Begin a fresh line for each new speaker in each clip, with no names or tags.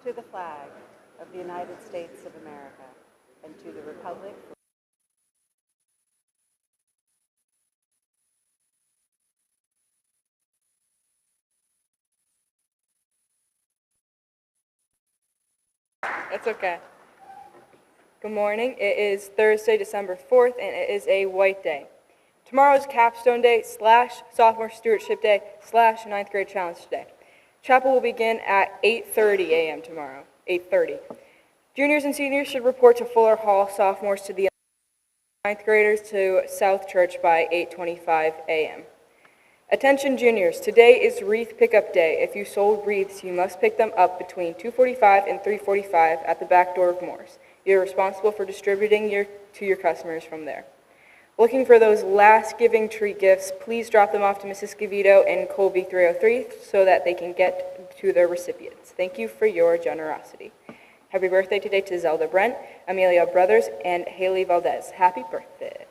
to the flag of the United States of America and to the republic for
That's okay. Good morning. It is Thursday, December 4th, and it is a white day. Tomorrow is Capstone Day / Sophomore Stewardship Day / 9th grade challenge day. Chapel will begin at 8:30 a.m. tomorrow, 8:30. Juniors and seniors should report to Fuller Hall, sophomores to the 9th graders to South Church by 8:25 a.m. Attention juniors, today is wreath pickup day. If you sold wreaths, you must pick them up between 2:45 and 3:45 at the back door of Moore's. You're responsible for distributing to your customers from there. Looking for those last giving tree gifts, please drop them off to Mrs. Scavito and Colby 303 so that they can get to their recipients. Thank you for your generosity. Happy birthday today to Zelda Brent, Amelia Brothers, and Haley Valdez. Happy birthday.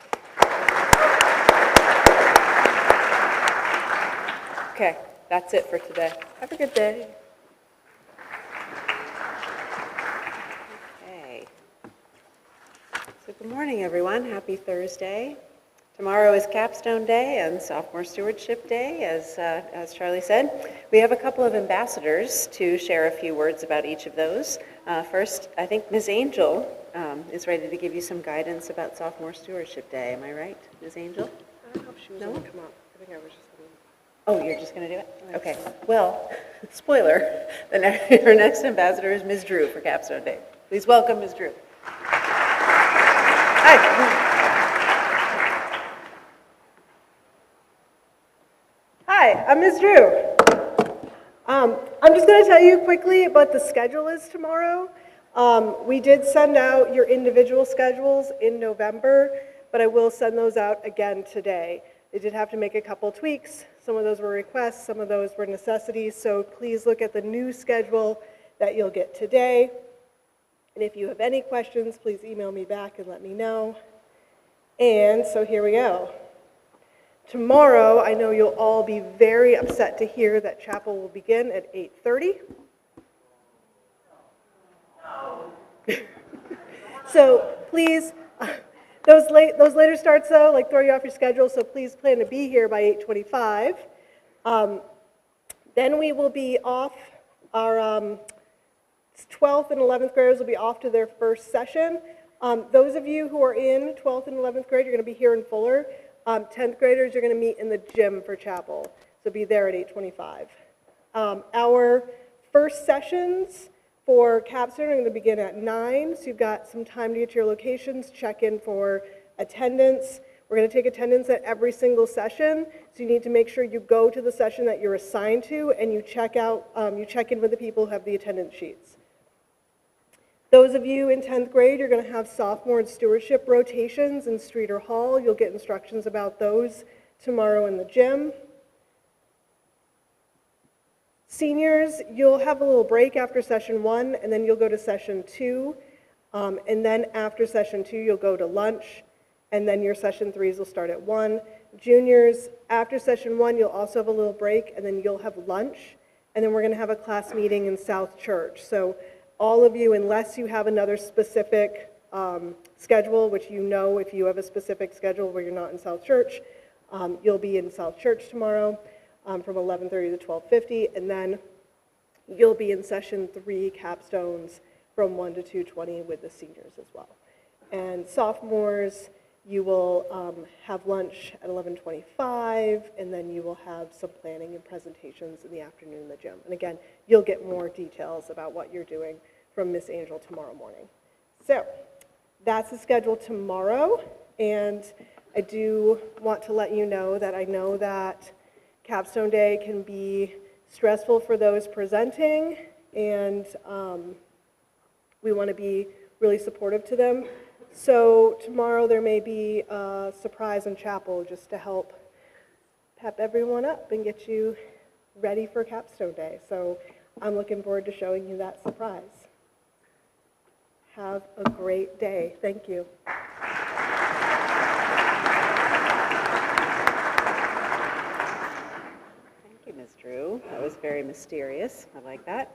Okay, that's it for today. Have a good day.
Okay. So good morning, everyone. Happy Thursday. Tomorrow is Capstone Day and Sophomore Stewardship Day, as Charlie said. We have a couple of ambassadors to share a few words about each of those. First, I think Ms. Angel is ready to give you some guidance about Sophomore Stewardship Day. Am I right, Ms. Angel?
I don't know if she was going to come up. I think I was just going to...
Oh, you're just going to do it? Okay. Well, spoiler, our next ambassador is Ms. Drew for Capstone Day. Please welcome Ms. Drew. Hi.
Hi, I'm Ms. Drew. I'm just going to tell you quickly what the schedule is tomorrow. We did send out your individual schedules in November, but I will send those out again today. They did have to make a couple tweaks. Some of those were requests, some of those were necessities, so please look at the new schedule that you'll get today. And if you have any questions, please email me back and let me know. And so here we go. Tomorrow, I know you'll all be very upset to hear that chapel will begin at 8:30. So please, those later starts though, like throw you off your schedule, so please plan to be here by 8:25. Then we will be off, our 12th and 11th graders will be off to their first session. Those of you who are in 12th and 11th grade, you're going to be here in Fuller. 10th graders, you're going to meet in the gym for chapel, so be there at 8:25. Our first sessions for Capstone are going to begin at 9, so you've got some time to get to your locations, check in for attendance. We're going to take attendance at every single session, so you need to make sure you go to the session that you're assigned to and you check in with the people who have the attendance sheets. Those of you in 10th grade, you're going to have sophomore and stewardship rotations in Streeter Hall. You'll get instructions about those tomorrow in the gym. Seniors, you'll have a little break after session 1, and then you'll go to session 2. And then after session 2, you'll go to lunch, and then your session 3s will start at 1. Juniors, after session 1, you'll also have a little break, and then you'll have lunch, and then we're going to have a class meeting in South Church. So all of you, unless you have another specific schedule, which you know if you have a specific schedule where you're not in South Church, you'll be in South Church tomorrow from 11:30 to 12:50, and then you'll be in session 3 capstones from 1 to 2:20 with the seniors as well. And sophomores, you will have lunch at 11:25, and then you will have some planning and presentations in the afternoon in the gym. And again, you'll get more details about what you're doing from Miss Angel tomorrow morning. So that's the schedule tomorrow, and I do want to let you know that I know that Capstone Day can be stressful for those presenting, and we want to be really supportive to them. So tomorrow there may be a surprise in chapel just to help pep everyone up and get you ready for Capstone Day. So I'm looking forward to showing you that surprise. Have a great day. Thank you.
Thank you, Ms. Drew. That was very mysterious. I like that.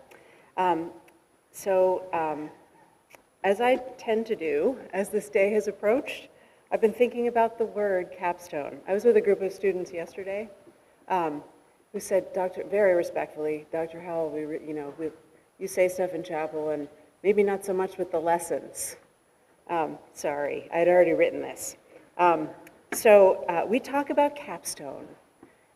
As I tend to do, as this day has approached, I've been thinking about the word capstone. I was with a group of students yesterday who said, very respectfully, Dr. Howell, you say stuff in chapel and maybe not so much with the lessons. Sorry, I'd already written this. We talk about capstone,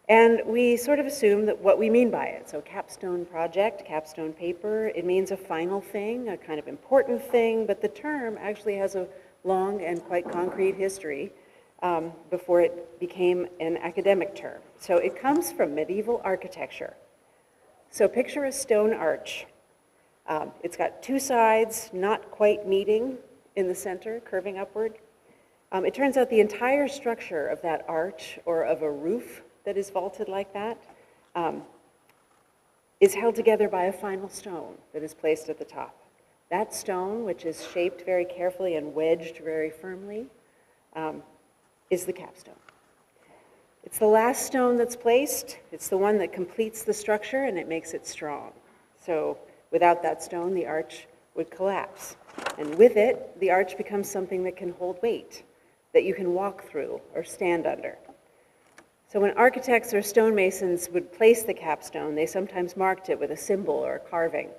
and we sort of assume that what we mean by it. So capstone project, capstone paper, it means a final thing, a kind of important thing, but the term actually has a long and quite concrete history before it became an academic term. So it comes from medieval architecture. So picture a stone arch. It's got two sides not quite meeting in the center, curving upward. It turns out the entire structure of that arch or of a roof that is vaulted like that is held together by a final stone that is placed at the top. That stone, which is shaped very carefully and wedged very firmly, is the capstone. It's the last stone that's placed. It's the one that completes the structure and it makes it strong. So without that stone, the arch would collapse. And with it, the arch becomes something that can hold weight, that you can walk through or stand under. So when architects or stonemasons would place the capstone, they sometimes marked it with a symbol or a carving,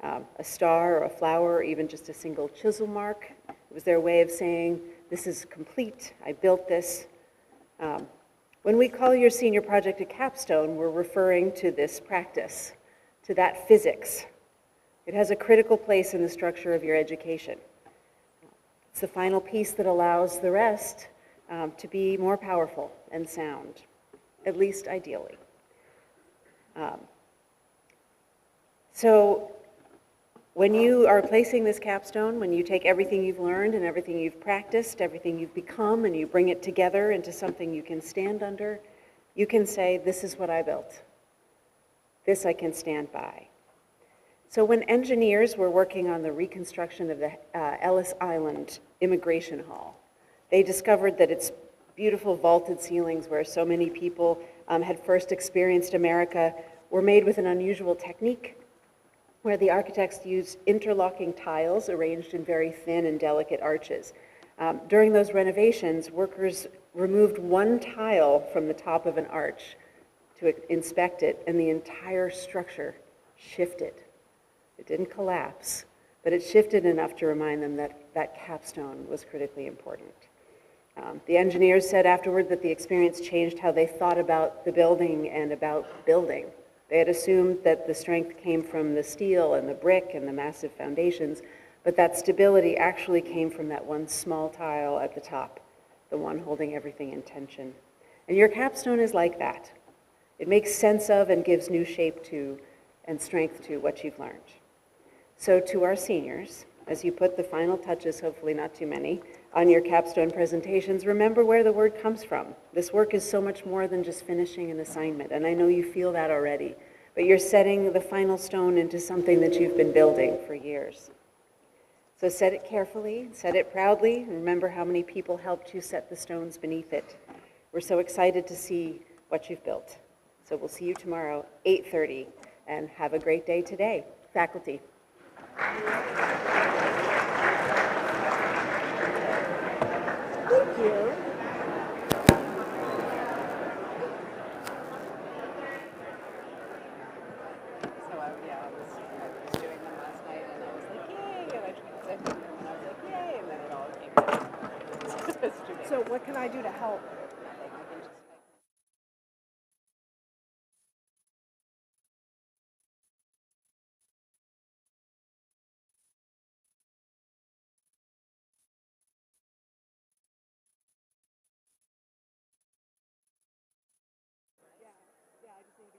a star or a flower, or even just a single chisel mark. It was their way of saying, this is complete, I built this. When we call your senior project a capstone, we're referring to this practice, to that physics. It has a critical place in the structure of your education. It's the final piece that allows the rest to be more powerful and sound, at least ideally. So when you are placing this capstone, when you take everything you've learned and everything you've practiced, everything you've become, and you bring it together into something you can stand under, you can say, this is what I built. This I can stand by. So when engineers were working on the reconstruction of the Ellis Island Immigration Hall, they discovered that its beautiful vaulted ceilings where so many people had first experienced America were made with an unusual technique where the architects used interlocking tiles arranged in very thin and delicate arches. During those renovations, workers removed one tile from the top of an arch to inspect it, and the entire structure shifted. It didn't collapse, but it shifted enough to remind them that that capstone was critically important. The engineers said afterward that the experience changed how they thought about the building and about building. They had assumed that the strength came from the steel and the brick and the massive foundations, but that stability actually came from that one small tile at the top, the one holding everything in tension. And your capstone is like that. It makes sense of and gives new shape to and strength to what you've learned. So to our seniors, as you put the final touches, hopefully not too many, on your capstone presentations, remember where the word comes from. This work is so much more than just finishing an assignment, and I know you feel that already, but you're setting the final stone into something that you've been building for years. So set it carefully, set it proudly, and remember how many people helped you set the stones beneath it. We're so excited to see what you've built. So we'll see you tomorrow, 8:30, and have a great day today. Faculty.
Thank you.
I was doing them last night, and I was like, yay, and I tried to them, and I was like, yay, and then it all came together. It's too big.
So what can I do to help?
Nothing. I can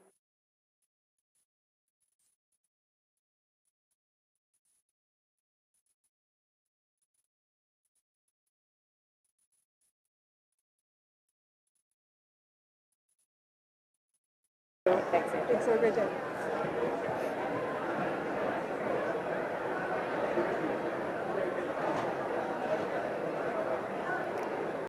just
Thanks so good day.